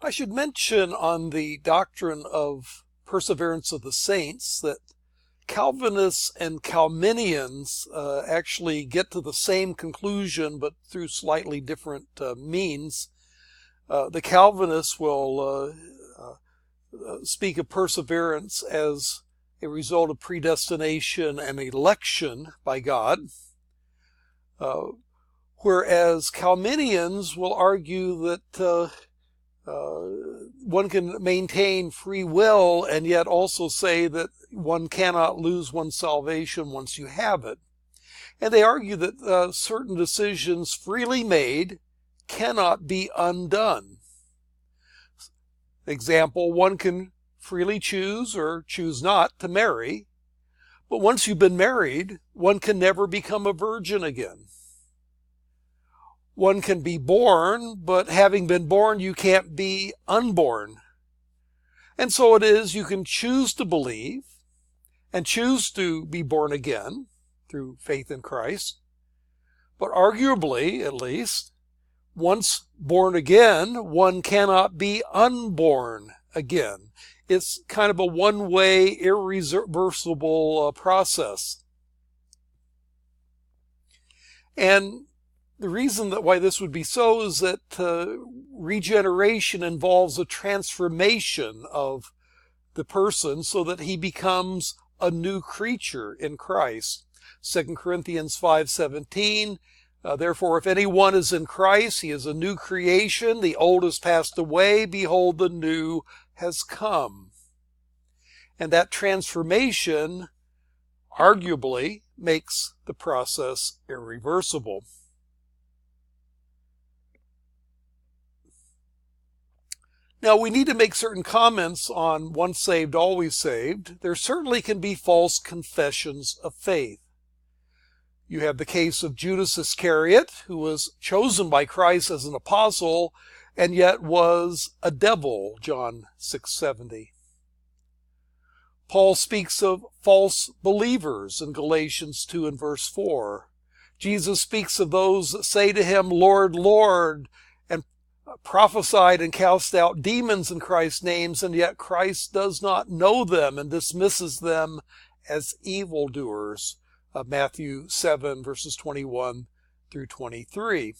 I should mention on the doctrine of perseverance of the saints that Calvinists and Calminians actually get to the same conclusion, but through slightly different means. The Calvinists will speak of perseverance as a result of predestination and election by God, whereas Calminians will argue that one can maintain free will and yet also say that one cannot lose one's salvation once you have it. And they argue that certain decisions freely made cannot be undone. Example, one can freely choose or choose not to marry, but once you've been married, one can never become a virgin again. One can be born, but having been born, you can't be unborn. And so it is, you can choose to believe and choose to be born again through faith in Christ. But arguably, at least, once born again, one cannot be unborn again. It's kind of a one-way, irreversible process. And the reason that why this would be so is that regeneration involves a transformation of the person so that he becomes a new creature in Christ. 2 Corinthians 5:17, therefore, if anyone is in Christ, he is a new creation. The old has passed away. Behold, the new has come. And that transformation arguably makes the process irreversible. Now, we need to make certain comments on once saved, always saved. There certainly can be false confessions of faith. You have the case of Judas Iscariot, who was chosen by Christ as an apostle, and yet was a devil, John 6:70. Paul speaks of false believers in Galatians 2 and verse 4. Jesus speaks of those that say to him, Lord, Lord, and prophesied and cast out demons in Christ's names, and yet Christ does not know them and dismisses them as evildoers. Matthew 7 verses 21 through 23.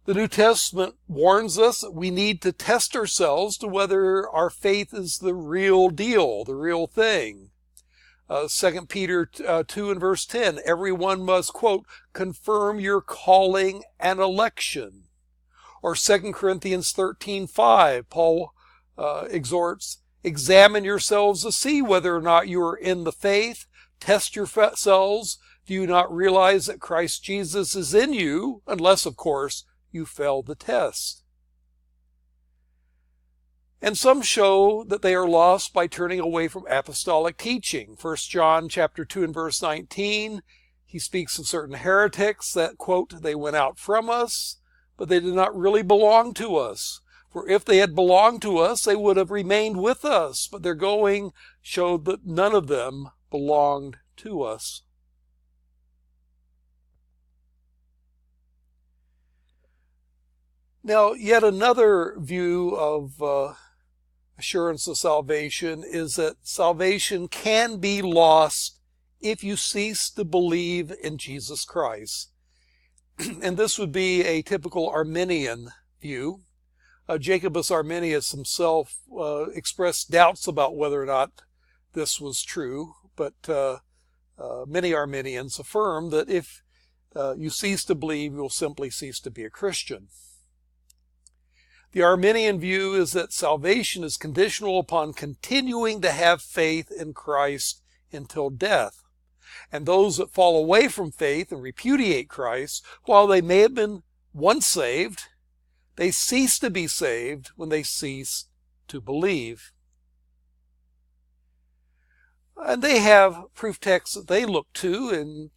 The New Testament warns us that we need to test ourselves to whether our faith is the real deal, the real thing. 2 Peter 2 and verse 10, everyone must, quote, confirm your calling and election. Or 2 Corinthians 13:5, Paul exhorts, examine yourselves to see whether or not you are in the faith. Test yourselves. Do you not realize that Christ Jesus is in you? Unless, of course, you fail the test. And some show that they are lost by turning away from apostolic teaching. 1 John chapter 2 and verse 19, he speaks of certain heretics that, quote, they went out from us, but they did not really belong to us. For if they had belonged to us, they would have remained with us. But their going showed that none of them belonged to us. Now, yet another view of assurance of salvation is that salvation can be lost if you cease to believe in Jesus Christ. And this would be a typical Arminian view. Jacobus Arminius himself expressed doubts about whether or not this was true, but many Arminians affirm that if you cease to believe, you'll simply cease to be a Christian. The Arminian view is that salvation is conditional upon continuing to have faith in Christ until death. And those that fall away from faith and repudiate Christ, while they may have been once saved, they cease to be saved when they cease to believe. And they have proof texts that they look to in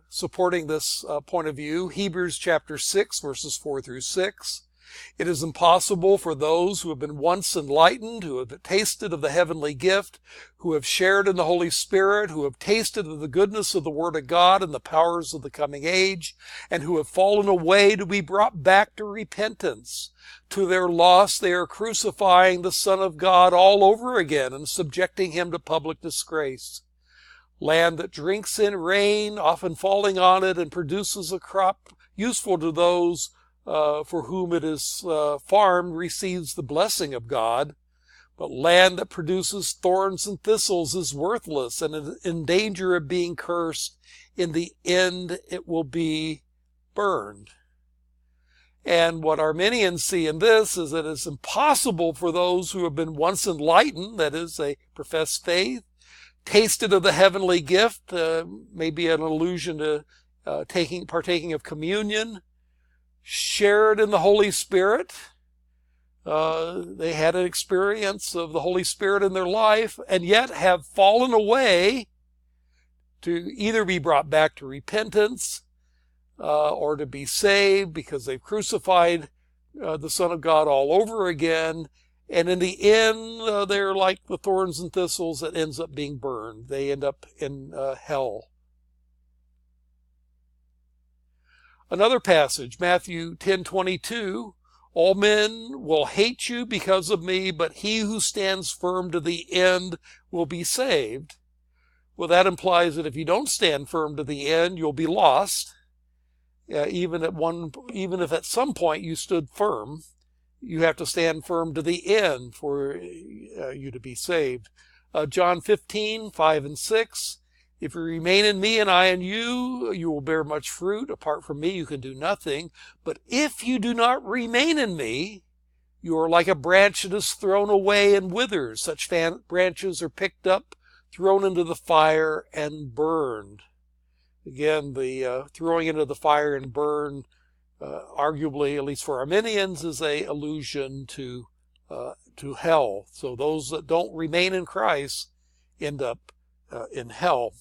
supporting this point of view. Hebrews chapter 6, verses 4 through 6. It is impossible for those who have been once enlightened, who have tasted of the heavenly gift, who have shared in the Holy Spirit, who have tasted of the goodness of the Word of God and the powers of the coming age, and who have fallen away to be brought back to repentance. To their loss, they are crucifying the Son of God all over again and subjecting him to public disgrace. Land that drinks in rain, often falling on it, and produces a crop useful to those for whom it is farmed, receives the blessing of God. But land that produces thorns and thistles is worthless and in danger of being cursed. In the end, it will be burned. And what Arminians see in this is that it's impossible for those who have been once enlightened, that is, they profess faith, tasted of the heavenly gift, maybe an allusion to partaking of communion, shared in the Holy Spirit. They had an experience of the Holy Spirit in their life, and yet have fallen away to either be brought back to repentance or to be saved because they've crucified the Son of God all over again. And in the end, they're like the thorns and thistles that ends up being burned. They end up in hell. Another passage, Matthew 10:22, all men will hate you because of me, but he who stands firm to the end will be saved. Well, that implies that if you don't stand firm to the end, you'll be lost. Even if at some point you stood firm, you have to stand firm to the end for you to be saved. John 15:5 and 6. If you remain in me and I in you, you will bear much fruit. Apart from me, you can do nothing. But if you do not remain in me, you are like a branch that is thrown away and withers. Such branches are picked up, thrown into the fire, and burned. Again, the throwing into the fire and burn, arguably, at least for Arminians, is a allusion to hell. So those that don't remain in Christ end up in hell.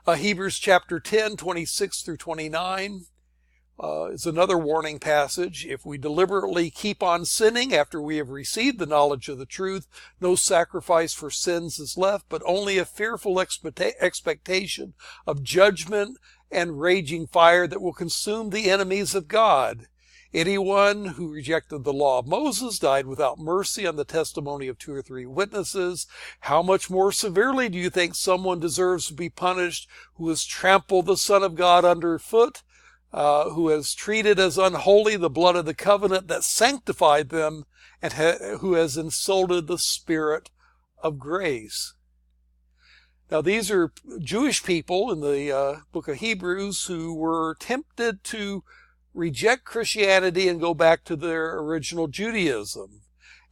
Hebrews chapter 10, 26 through 29 is another warning passage. If we deliberately keep on sinning after we have received the knowledge of the truth, no sacrifice for sins is left, but only a fearful expectation of judgment and raging fire that will consume the enemies of God. Anyone who rejected the law of Moses died without mercy on the testimony of 2 or 3 witnesses. How much more severely do you think someone deserves to be punished who has trampled the Son of God underfoot, who has treated as unholy the blood of the covenant that sanctified them, and who has insulted the Spirit of grace? Now, these are Jewish people in the book of Hebrews who were tempted to reject Christianity and go back to their original Judaism.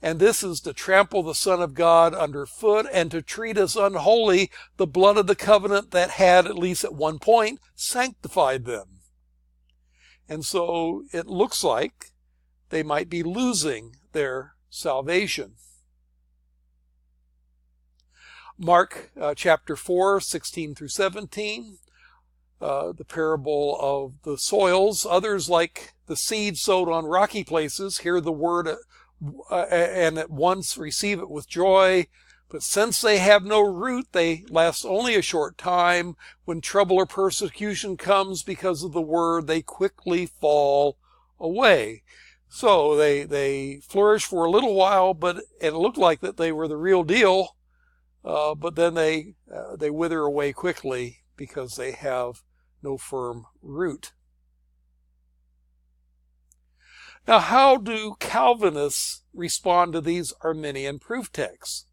And this is to trample the Son of God underfoot and to treat as unholy the blood of the covenant that had, at least at one point, sanctified them. And so it looks like they might be losing their salvation. Mark chapter 4, 16 through 17. The parable of the soils. Others, like the seed sowed on rocky places, hear the word and at once receive it with joy. But since they have no root, they last only a short time. When trouble or persecution comes because of the word, they quickly fall away. So they flourish for a little while, but it looked like that they were the real deal. But then they wither away quickly because they have no firm root. Now, how do Calvinists respond to these Arminian proof texts?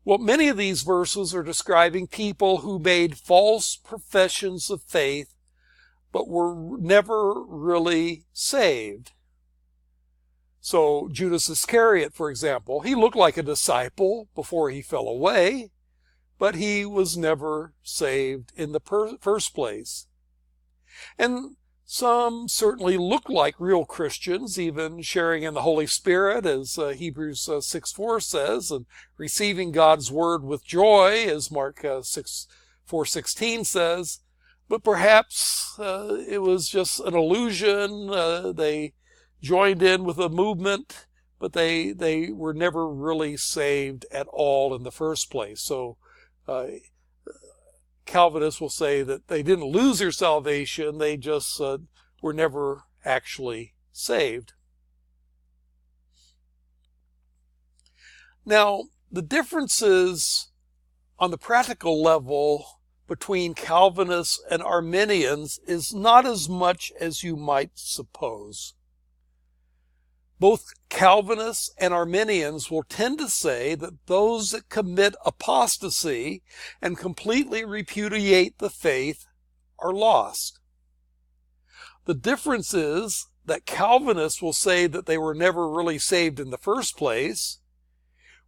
Well, many of these verses are describing people who made false professions of faith, but were never really saved. So Judas Iscariot, for example, he looked like a disciple before he fell away, but he was never saved in the first place. And some certainly look like real Christians, even sharing in the Holy Spirit, as Hebrews 6:4 says, and receiving God's word with joy, as Mark 4:16 says. But perhaps it was just an illusion. They joined in with a movement, but they were never really saved at all in the first place. So Calvinists will say that they didn't lose their salvation, they just were never actually saved. Now, the differences on the practical level between Calvinists and Arminians is not as much as you might suppose. Both Calvinists and Arminians will tend to say that those that commit apostasy and completely repudiate the faith are lost. The difference is that Calvinists will say that they were never really saved in the first place,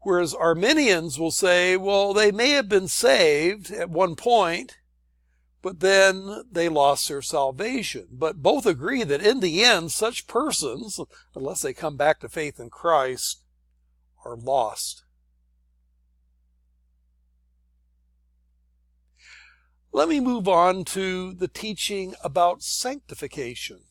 whereas Arminians will say, well, they may have been saved at one point, but then they lost their salvation. But both agree that in the end, such persons, unless they come back to faith in Christ, are lost. Let me move on to the teaching about sanctification.